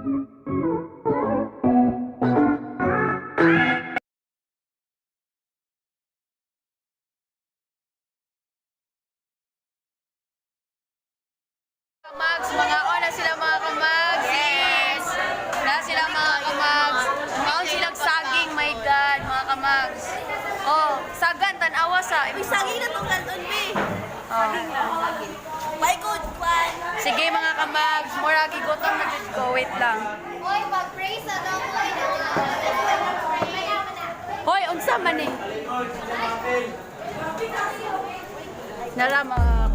Kamags, mga na sila mga kamags. Yes! Na sila mga kamags. Maon silang saging, my God, mga kamags. Oh, sagan, tanawa sa. May saging na itong lanton, be. Oh. My good one. Sige mga kamags, muragi gutom na dyan ko. Wait lang. Hoy, mag-praise na daw ko. Hoy, unsa man eh. Nala mga